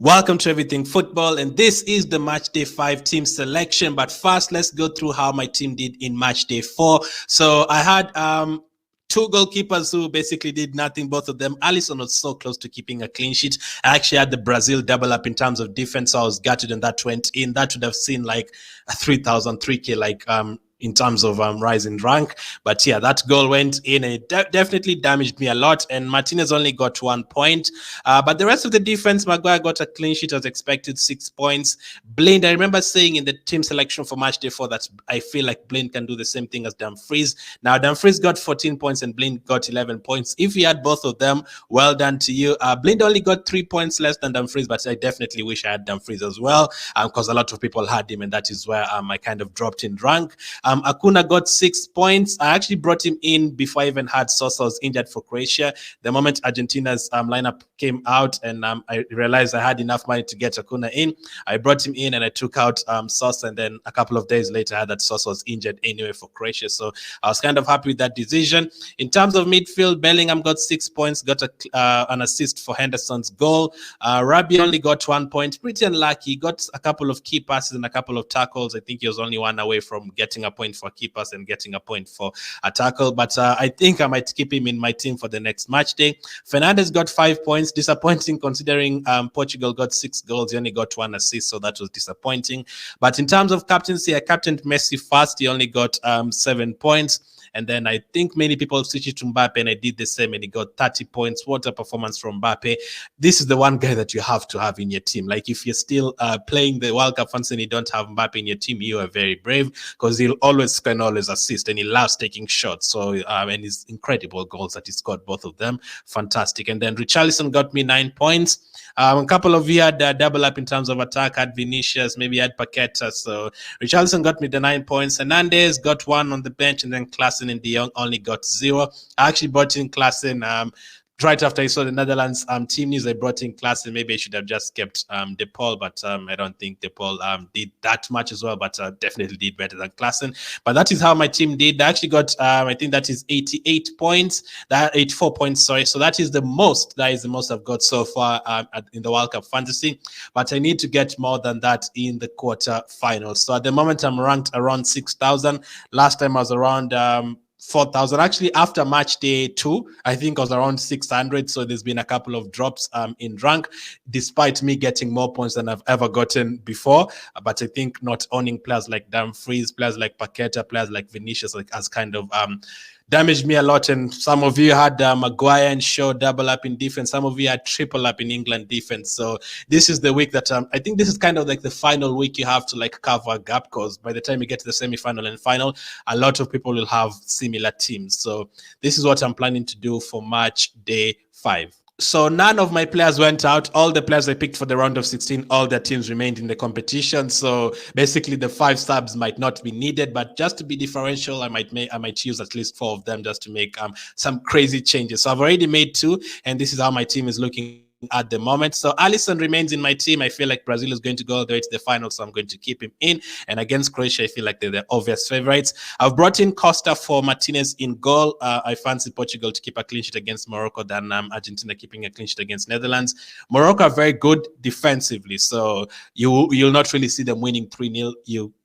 Welcome to Everything Football, and this is the Matchday 5 team selection. But first, let's go through how my team did in Matchday 4. So I had two goalkeepers who basically did nothing, both of them. Alisson was so close to keeping a clean sheet. I actually had the Brazil double up in terms of defense, so I was gutted, and that went in. That would have seen like a 3,000, 3K, in terms of rise in rank. But yeah, that goal went in, and it definitely damaged me a lot. And Martinez only got 1 point. But the rest of the defense, Maguire got a clean sheet as expected, 6 points. Blind, I remember saying in the team selection for Matchday 4 that I feel like Blind can do the same thing as Dumfries. Now, Dumfries got 14 points and Blind got 11 points. If you had both of them, well done to you. Blind only got 3 points less than Dumfries, but I definitely wish I had Dumfries as well, because a lot of people had him, and that is where I kind of dropped in rank. Acuna got 6 points. I actually brought him in before I even had Sosa was injured for Croatia. The moment Argentina's lineup came out and I realized I had enough money to get Acuna in, I brought him in and I took out Sosa, and then a couple of days later I had that Sosa was injured anyway for Croatia. So I was kind of happy with that decision. In terms of midfield, Bellingham got 6 points, got an assist for Henderson's goal. Rabi only got 1 point, pretty unlucky. He got a couple of key passes and a couple of tackles. I think he was only one away from getting a point for key pass and getting a point for a tackle. But I think I might keep him in my team for the next match day. Fernandes got 5 points. Disappointing considering Portugal got 6 goals. He only got 1 assist, so that was disappointing. But in terms of captaincy, I captained Messi first. He only got 7 points. And then I think many people switched to Mbappe, and I did the same, and he got 30 points. What a performance from Mbappe. This is the one guy that you have to have in your team. Like, if you're still playing the World Cup fans and you don't have Mbappe in your team, you are very brave, because he'll always can always assist, and he loves taking shots. So, and his incredible goals that he scored, both of them, fantastic. And then Richarlison got me 9 points. A couple of you had double up in terms of attack, had Vinicius, maybe had Paqueta. So Richarlison got me the 9 points. Hernandez got 1 on the bench, and then Klaassen and De Jong only got 0. I actually brought in Klaassen right after I saw the Netherlands team news. I brought in Klaassen. Maybe I should have just kept De Paul, but I don't think De Paul did that much as well, but definitely did better than Klaassen. But that is how my team did. I actually got, I think that is 88 points, 84 points, sorry. So that is the most I've got so far in the World Cup Fantasy. But I need to get more than that in the quarter finals. So at the moment, I'm ranked around 6,000. Last time I was around 4,000. Actually, after match day 2, I think I was around 600. So there's been a couple of drops in rank, despite me getting more points than I've ever gotten before. But I think not owning players like Dumfries, players like Paqueta, players like Vinicius has kind of damaged me a lot. And some of you had Maguire and Shaw double up in defense. Some of you had triple up in England defense. So this is the week that I think this is kind of like the final week you have to like cover a gap, because by the time you get to the semi-final and final, a lot of people will have similar teams. So this is what I'm planning to do for match day 5. So none of my players went out. All the players I picked for the round of 16, all their teams remained in the competition. So basically the 5 subs might not be needed, but just to be differential, I might use at least 4 of them just to make some crazy changes. So I've already made 2, and this is how my team is looking at the moment. So Alisson remains in my team. I feel like Brazil is going to go all the way to the final, so I'm going to keep him in. And against Croatia, I feel like they're the obvious favorites. I've brought in Costa for Martinez in goal. I fancy Portugal to keep a clean sheet against Morocco than Argentina keeping a clean sheet against Netherlands. Morocco are very good defensively, so you'll not really see them winning 3-0.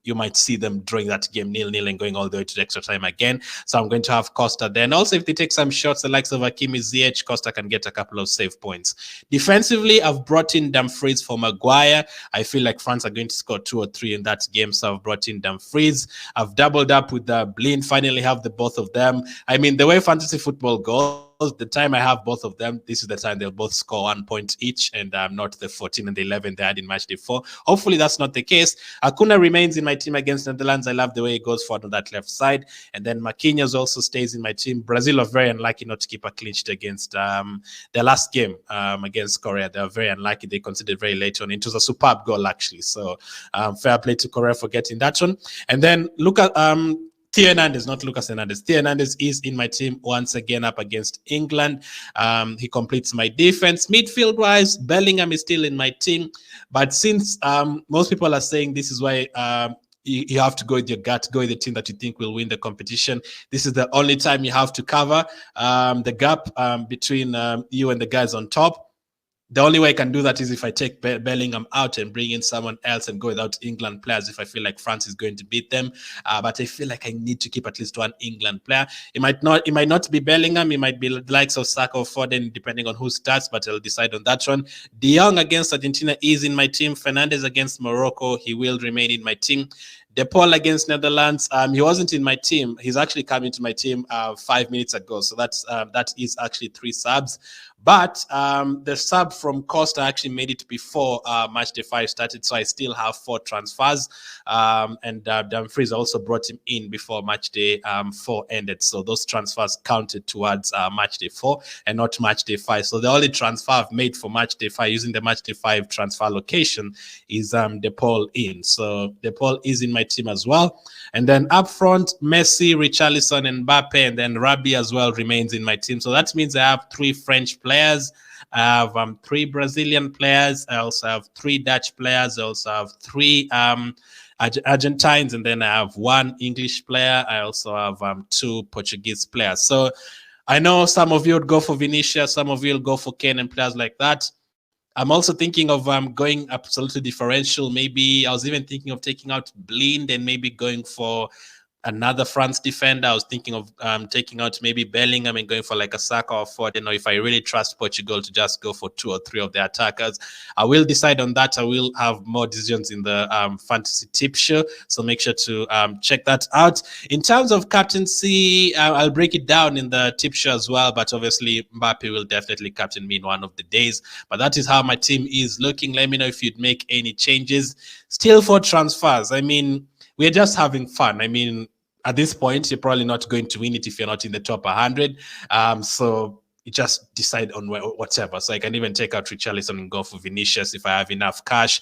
You might see them drawing that game 0-0 and going all the way to the extra time again. So I'm going to have Costa there. And also, if they take some shots, the likes of Hakimi Ziyech, Costa can get a couple of save points. Defensively, I've brought in Dumfries for Maguire. I feel like France are going to score 2 or 3 in that game, so I've brought in Dumfries. I've doubled up with Blind, finally have the both of them. I mean, the way fantasy football goes, the time I have both of them, this is the time they'll both score 1 point each, and not the 14 and the 11 they had in match day 4. Hopefully that's not the case. Acuna remains in my team against Netherlands. I love the way he goes forward on that left side. And then Marquinhos also stays in my team. Brazil are very unlucky not to keep a clean sheet against their last game against Korea. They are very unlucky. They conceded very late on. It was a superb goal, actually. So fair play to Korea for getting that one. And then look at Theo Hernandez, not Lucas Hernandez. Theo Hernandez is in my team once again up against England. He completes my defense. Midfield-wise, Bellingham is still in my team. But since most people are saying this is why you have to go with your gut, go with the team that you think will win the competition, this is the only time you have to cover the gap between you and the guys on top. the only way I can do that is if I take Bellingham out and bring in someone else and go without England players if I feel like France is going to beat them. But I feel like I need to keep at least one England player. It might not be Bellingham. It might be the likes of Saka or Foden, depending on who starts, but I'll decide on that one. De Jong against Argentina is in my team. Fernandes against Morocco, he will remain in my team. De Paul against Netherlands. He wasn't in my team. He's actually come into my team 5 minutes ago. So that is actually 3 subs. But the sub from Costa actually made it before Matchday 5 started, so I still have 4 transfers. And Dumfries also brought him in before Matchday 4 ended. So those transfers counted towards Matchday 4 and not Matchday 5. So the only transfer I've made for Matchday 5 using the Matchday 5 transfer location is De Paul in. So De Paul is in my team as well. And then up front, Messi, Richarlison, and Mbappe, and then Rabi as well remains in my team. So that means I have 3 French players. I have 3 Brazilian players. I also have 3 Dutch players. I also have 3 Argentines, and then I have 1 English player. I also have 2 Portuguese players. So I know some of you would go for Vinicius, some of you will go for Kane and players like that. I'm also thinking of going absolutely differential. Maybe I was even thinking of taking out Blind and maybe going for another France defender. I was thinking of taking out maybe Bellingham and going for like a Saka or Foden, or if I really trust Portugal to just go for 2 or 3 of their attackers. I will decide on that. I will have more decisions in the fantasy tip show, so make sure to check that out. In terms of captaincy, I'll break it down in the tip show as well, but obviously Mbappe will definitely captain me in one of the days. But that is how my team is looking. Let me know if you'd make any changes. Still 4 transfers. I mean, we're just having fun. I mean, at this point, you're probably not going to win it if you're not in the top 100. So you just decide on whatever. So I can even take out Richarlison and go for Vinicius if I have enough cash.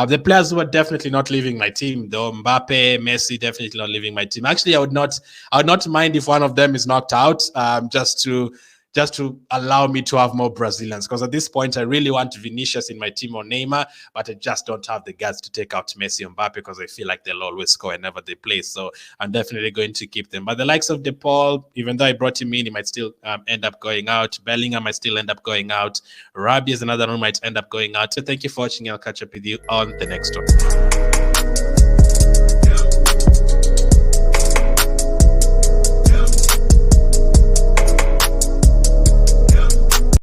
The players who are definitely not leaving my team, though, Mbappe, Messi, definitely not leaving my team. Actually, I would not mind if one of them is knocked out, just to allow me to have more Brazilians. Because at this point, I really want Vinicius in my team or Neymar, but I just don't have the guts to take out Messi and Mbappe because I feel like they'll always score whenever they play. So I'm definitely going to keep them. But the likes of De Paul, even though I brought him in, he might still end up going out. Bellingham might still end up going out. Rabi is another one might end up going out. So thank you for watching. I'll catch up with you on the next one.